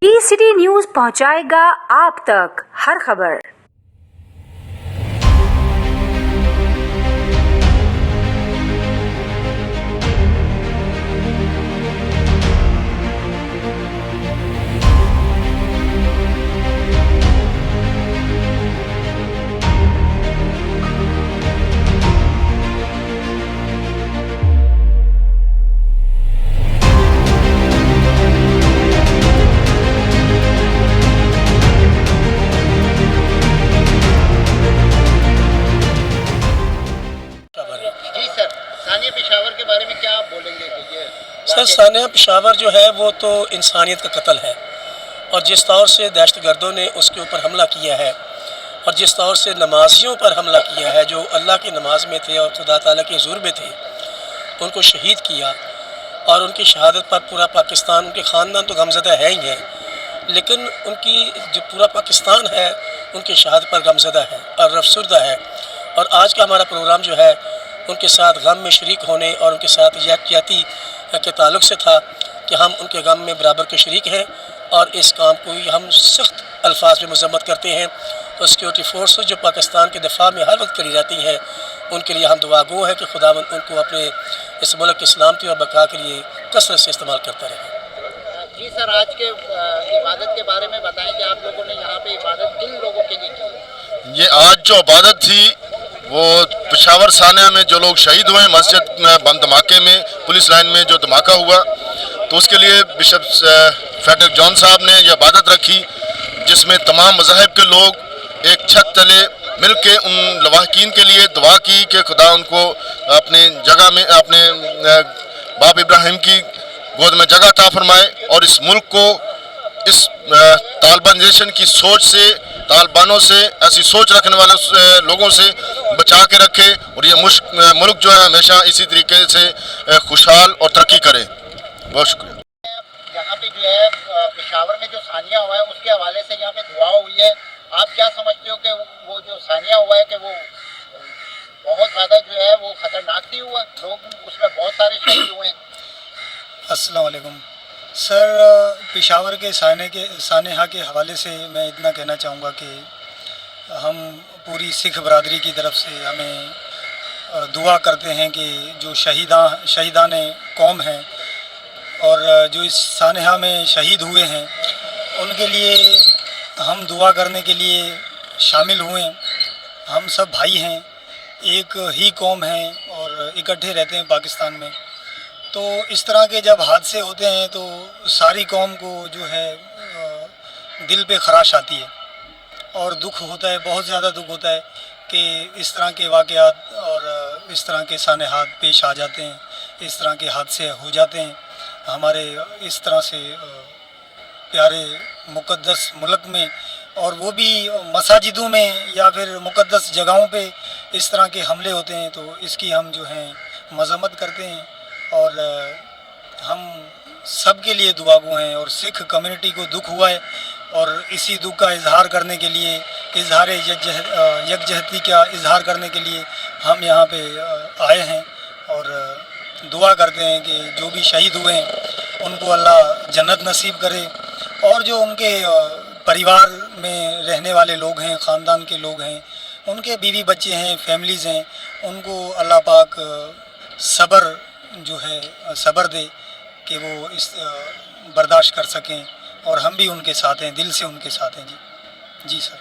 City news पहुंचाएगा आप तक हर खबर। पेशावर के बारे में क्या आप बोलेंगे कि ये सर सानिया पेशावर जो है वो तो इंसानियत का कत्ल है, और जिस तौर से दहशत गर्दों ने उसके ऊपर हमला किया है और जिस तौर से नमाजियों पर हमला किया है जो अल्लाह की नमाज में थे और खुदा ताला के हुज़ूर में थे, उनको शहीद किया। और उनकी शहादत पर पूरा पाकिस्तान, उनके ख़ानदान तो गमज़दा है ही है, लेकिन उनकी जो पूरा पाकिस्तान है उनकी शहादत पर गमज़दा है और अफसरदा है। और आज का हमारा प्रोग्राम जो है उनके साथ गम में शरीक होने और उनके साथ यकजहती के ताल्लुक़ से था कि हम उनके गम में बराबर के शरीक हैं और इस काम को हम सख्त अल्फाज में मज़म्मत करते हैं। तो सिक्योरिटी फोर्सेस जो पाकिस्तान के दिफा में हर वक्त करी जाती हैं, उनके लिए हम दुआ गो है कि खुदावंद उनको अपने इस मुल्क की सलामती और बका के लिए कसरत से इस्तेमाल करता रहे। जी सर, आज के इबादत के बारे में बताएं कि आप लोगों ने यहाँ पे इबादत किन लोगों के लिए की? ये आज जो इबादत थी वो पेशावर सानिया में जो लोग शहीद हुए मस्जिद में बम धमाके में, पुलिस लाइन में जो धमाका हुआ, तो उसके लिए बिशप फ्रेडरिक जॉन साहब ने यह इबादत रखी जिसमें तमाम मज़ाहिब के लोग एक छत तले मिल के उन लवाहकीन के लिए दुआ की कि खुदा उनको अपनी जगह में, अपने बाप इब्राहिम की गोद में जगह अता फरमाए और इस मुल्क को इस तालिबानाइजेशन की सोच से, तालिबानों से, ऐसी सोच रखने वाले लोगों से बचा के रखे और ये मुल्क जो है हमेशा इसी तरीके से खुशहाल और तरक्की करे। बहुत शुक्रिया। यहाँ पे जो है पेशावर में जो सानिया हुआ है उसके हवाले से यहाँ पे दुआ हुई है, आप क्या समझते हो कि वो जो सानिया हुआ है कि वो बहुत ज़्यादा जो है वो ख़तरनाक ही हुआ, लोग उसमें बहुत सारे शहीद हुए हैं? अस्सलाम वालेकुम सर, पेशावर के सानेहा के हवाले से मैं इतना कहना चाहूँगा कि हम पूरी सिख बरादरी की तरफ से हमें दुआ करते हैं कि जो शहीदान कौम हैं और जो इस सानेहा में शहीद हुए हैं उनके लिए हम दुआ करने के लिए शामिल हुए। हम सब भाई हैं, एक ही कौम है और इकट्ठे रहते हैं पाकिस्तान में। तो इस तरह के जब हादसे होते हैं तो सारी कौम को जो है दिल पे खराश आती है और दुख होता है, बहुत ज़्यादा दुख होता है कि इस तरह के वाक़यात और इस तरह के सानेहात पेश आ जाते हैं, इस तरह के हादसे हो जाते हैं हमारे इस तरह से प्यारे मुक़द्दस मुल्क में, और वो भी मसाजिदों में या फिर मुक़द्दस जगहों पे इस तरह के हमले होते हैं। तो इसकी हम जो हैं मज़म्मत करते हैं और हम सब के लिए दुआगो हैं और सिख कम्युनिटी को दुख हुआ है और इसी दुख का इजहार करने के लिए, इजहार यकजहती का इजहार करने के लिए हम यहाँ पे आए हैं और दुआ करते हैं कि जो भी शहीद हुए हैं उनको अल्लाह जन्नत नसीब करे और जो उनके परिवार में रहने वाले लोग हैं, ख़ानदान के लोग हैं, उनके बीवी बच्चे हैं, फैमिलीज़ हैं, उनको अल्लाह पाक सब्र जो है सब्र दे कि वो इस बर्दाश्त कर सकें और हम भी उनके साथ हैं, दिल से उनके साथ हैं। जी सर।